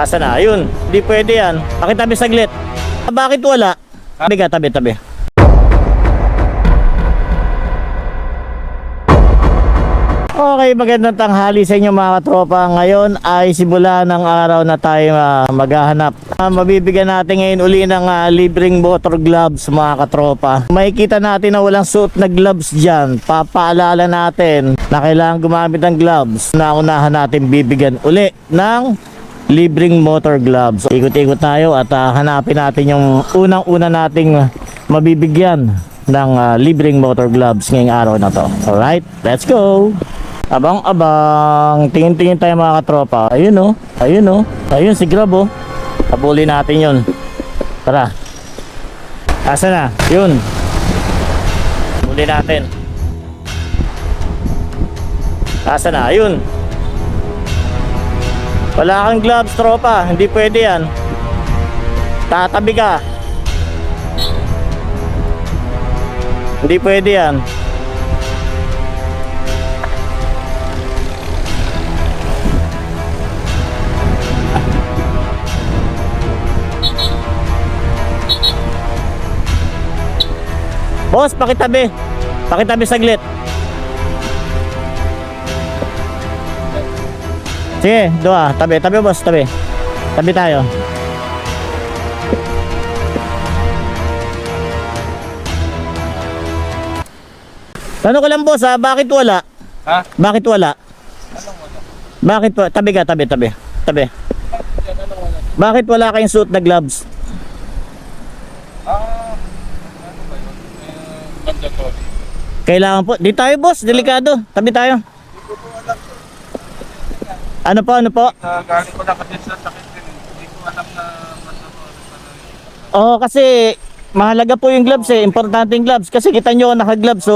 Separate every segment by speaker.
Speaker 1: Asa na? Ayun, hindi pwede yan. Pakitabi saglit. Bakit wala? Tabi ka, tabi. Okay, magandang tanghali sa inyo mga katropa. Ngayon ay simula ng araw na tayo maghahanap. Mabibigyan natin ngayon uli ng libreng motor gloves mga katropa. Makikita natin na walang suot na gloves dyan. Papaalala natin na kailangan gumamit ng gloves. Naunahan natin bibigyan uli ng libreng motor gloves. Ikot-ikot tayo at hanapin natin yung unang-una nating mabibigyan ng libreng motor gloves ngayong araw na to. Alright, let's go! Abang-abang, tingin-tingin tayo mga katropa. Ayun oh, ayun si Grab oh. Habulin natin yun. Tara. Asa na? Yun. Habulin natin. Asa na? Ayun. Wala kang gloves tropa, hindi pwede yan. Tatabi ka. Hindi pwede yan. Boss, pakitabi. Pakitabi saglit. Sige, doa. Tabi boss, tabi. Tabi tayo. Tanong ko lang boss bakit wala?
Speaker 2: Ha?
Speaker 1: Bakit wala?
Speaker 2: Anong wala?
Speaker 1: Bakit wala? Tabi ka, tabi. Bakit wala kayong suit na gloves?
Speaker 2: Ano ba yun? Mandatory.
Speaker 1: Kailangan po. Di tayo boss, delikado. Tabi tayo.
Speaker 2: Hindi ko po alam.
Speaker 1: Ano po?
Speaker 2: Galing ko lang kasi sa sakit din. Hindi ko alam na mandatory pala.
Speaker 1: Oo, kasi mahalaga po yung gloves importante yung gloves. Kasi kita nyo naka-gloves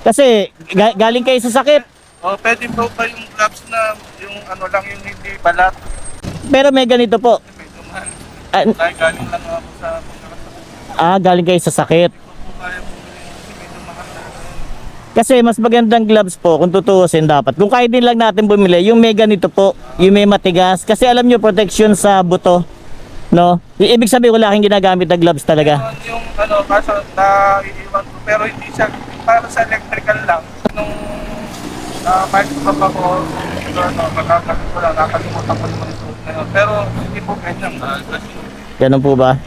Speaker 1: Kasi galing kayo sa sakit.
Speaker 2: Pwede po ba yung gloves na yung ano lang yung hindi balat?
Speaker 1: Pero may ganito po.
Speaker 2: Medyo mahal.
Speaker 1: Ah,
Speaker 2: Dahil galing lang ako sa pagkakasakit.
Speaker 1: galing kayo sa sakit.
Speaker 2: Hindi ko po kaya bumili kasi medyo mahal na.
Speaker 1: Kasi mas magandang gloves po kung tutuusin dapat. Kung kaya din lang natin bumili, yung may ganito po, yung may matigas. Kasi alam nyo, protection sa buto. No? Ibig sabihin wala kang ginagamit na gloves talaga.
Speaker 2: Yung ano, kaso naiiwan ko, pero hindi siya, para sa electrical lang. Nung kahit pa ko, magkakalit ko lang, nakalimutan ko naman ito. Pero hindi po ganyan. Kasi
Speaker 1: Ganun po ba?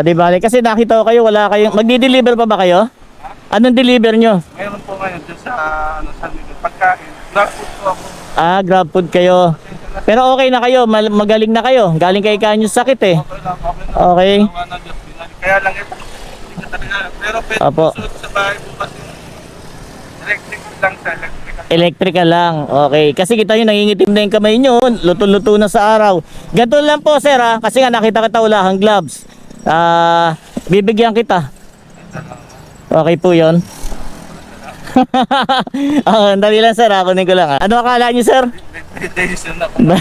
Speaker 1: Di bale, kasi nakita ko kayo, wala kayong, magdi-deliver pa ba kayo? Anong deliver nyo?
Speaker 2: mayroon po ngayon dyan sa, sa pagkain. Grab food po ako.
Speaker 1: Grab food kayo. Pero okay na kayo, magaling na kayo. Galing kayo kanyo sa sakit
Speaker 2: Okay lang.
Speaker 1: Okay.
Speaker 2: Gawa na Diyos, binalik. Kaya lang hindi ka talaga. Pero pwede
Speaker 1: Apo.
Speaker 2: suot sa bahay po kasi electric lang sa electrical.
Speaker 1: Electrical lang, okay. Kasi kita nyo, nangingitim na yung kamay nyo. Luto-luto na sa araw. Ganito lang po sir kasi nga nakita kita wala kang gloves. Bibigyan kita. Okay po yun. Dali lang sir, kunin ko lang. Ano akala nyo sir?
Speaker 2: Meditation ako.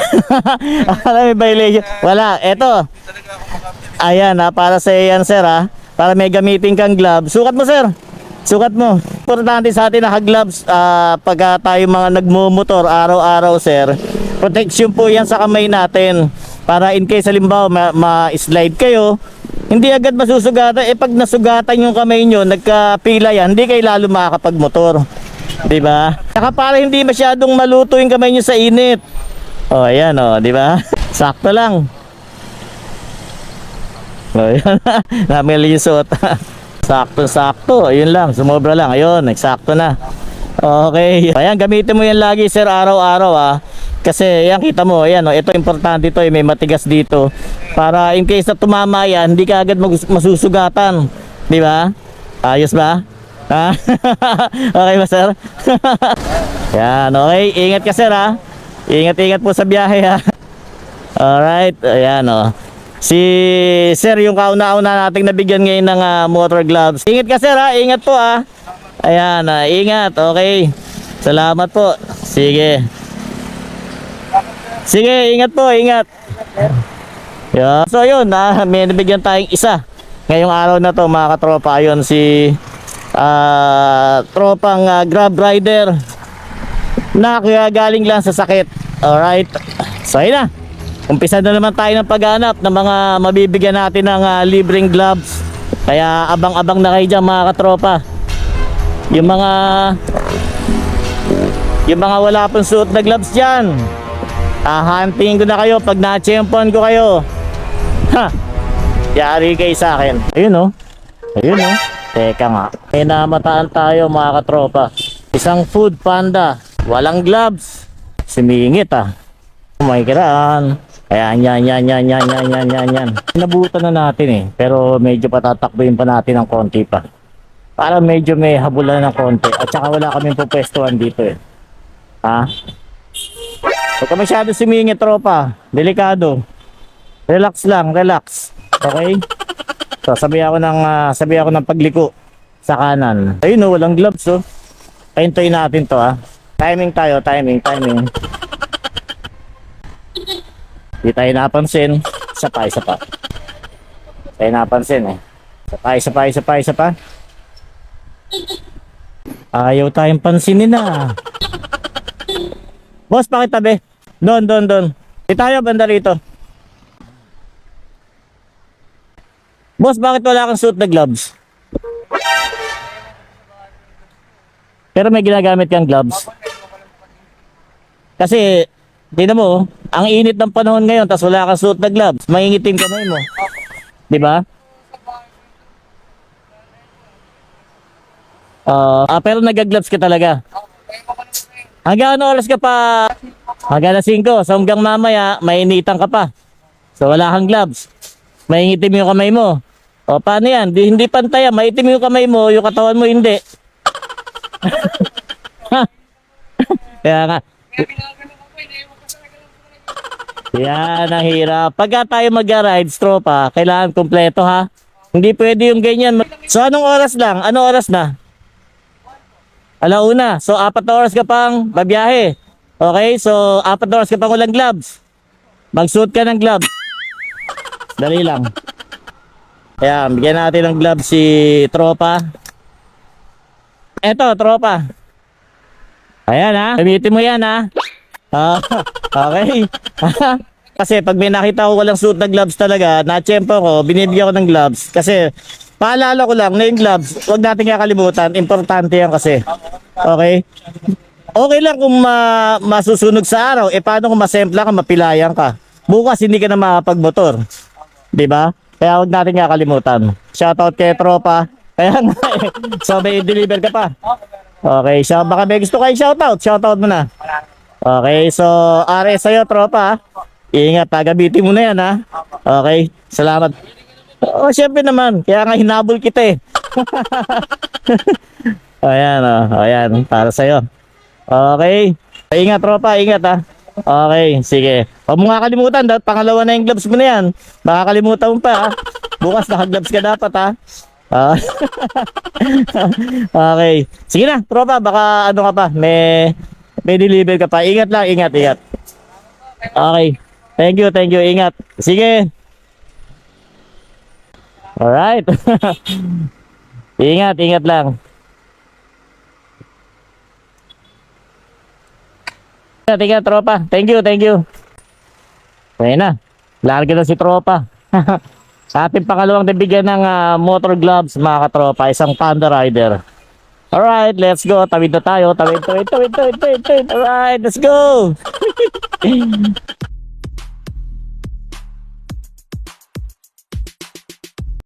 Speaker 1: Akala may violation. Wala, eto.
Speaker 2: Talaga ako makapili.
Speaker 1: Ayan para sa yan sir para may gamitin kang gloves. Sukat mo sir. Sukat mo. Importante sa atin naka-gloves pag tayo mga nagmumotor araw-araw sir. Protection po yan sa kamay natin. Para in case halimbawa ma-slide kayo, hindi agad masusugatan. Pag nasugatan yung kamay nyo, nagkapila yan, hindi kayo lalo makakapagmotor. Diba? Saka para hindi masyadong maluto yung kamay nyo sa init. Ayan diba? Sakto lang. Ayan. Namili yung suot. Sakto. Ayun lang. Sumobra lang. Ayun. Eksakto na. Okay. Ayan. Gamitin mo yan lagi sir araw-araw Kasi yan kita mo. Ayan ito importante ito. May matigas dito. Para in case na tumama yan, hindi ka agad masusugatan. Diba? Ayos ba? Okay ba sir? Yan. Okay. Ingat ka sir Ingat po sa biyahe Alright. Ayan Si sir yung kauna-una nating nabigyan ngayon ng motor gloves. Ingat ka sir ingat po Ayan ingat. Okay. Salamat po. Sige, ingat po, ingat. Yeah. So yun may nabigyan tayong isa ngayong araw na to mga katropa. Ayun si tropang Grab rider na kaya galing lang sa sakit. Alright. So yun na. Umpisa na naman tayo ng paghanap ng mga mabibigyan natin ng libreng gloves. Kaya abang-abang na kayo dyan mga katropa. Yung mga wala pong suot na gloves dyan, hahantingin ko na kayo pag na-champion ko kayo. Ha! Yari kayo sa akin. Ayun oh. Ayun oh. Teka nga. May namataan tayo mga katropa. Isang food panda. Walang gloves. Simingit ah. May kiraan. Ayan, yan. Nabutan na natin eh. Pero medyo patatakbuhin pa natin ng konti pa. Para medyo may habulan ng konti. At saka wala kaming pupwestuhan dito eh. Ha? Huwag ka masyado sumingit tropa. Delikado. Relax lang, relax. Okay? So, sabi ako ng pagliko sa kanan. Ayun oh, walang gloves oh. Pahintuin natin to ha. Timing tayo, timing. Di tayo napansin. Isa pa. Tayo napansin eh. Isa pa. Ayaw tayong pansinin na. Boss, bakit tabi? Doon. Di tayo banda rito. Boss, bakit wala kang suit na gloves? Pero may ginagamit kang gloves. Kasi tingnan mo, ang init ng panahon ngayon tapos wala kang suot na gloves, maingitim kamay mo. 'Di ba? Pero nag-gloves ka talaga. Hanggang ano oras ka pa? Hanggang alas 5. So hanggang mamaya, mainitan ka pa. So wala kang gloves. Maingitim yung kamay mo. O paano yan? Hindi pantay yan. Maitim yung kamay mo, yung katawan mo hindi. Kaya nga. Yan ang hirap. Pagka tayo mag-rides, tropa, kailangan kompleto ha. Hindi pwede yung ganyan. So anong oras lang? Anong oras na? Alauna. So 4 na oras ka pang babiyahe. Okay? So 4 na oras ka pang walang gloves. Magsuot ka ng gloves. Dali lang. Kaya bigyan natin ng gloves si tropa. Eto, tropa. Ayan ha. Gamitin mo yan ha. Okay. Kasi pag may nakita ko walang suit na gloves talaga, na-tsempo ko, binibigyan ko ng gloves. Kasi paalala ko lang na yung gloves, huwag natin kakalimutan. Importante yan kasi. Okay? Okay lang kung masusunog sa araw. Paano kung masempla ka, mapilayan ka? Bukas hindi ka na makapagmotor. Diba? Kaya huwag natin kakalimutan. Shoutout kay tropa. Kaya nga so may deliver ka pa. Okay, so baka may gusto kayo shoutout mo na. Okay, so RS sa'yo tropa. Ingat, gamitin mo na yan ha. Okay, salamat. Oh, syempre naman, kaya nga hinabol kita eh. Ayan, para sa'yo. Okay, ingat tropa, ingat ha. Okay, sige. Huwag mo nga kalimutan, pangalawa na yung gloves mo na yan. Baka kalimutan mo pa ha. Bukas naka-gloves ka dapat ha. Okay. Sige na, tropa, baka ano ka pa, may deliver ka pa. Ingat lang, ingat. Okay. Thank you, ingat. Sige. Alright. Ingat lang. Ingat, tropa. Thank you. Ayan na. Larga na si tropa. Sa ating pangalawang nabigyan ng motor gloves mga katropa, isang Panda Rider. Alright, let's go. Tawid na tayo. Tawid. Alright, let's go.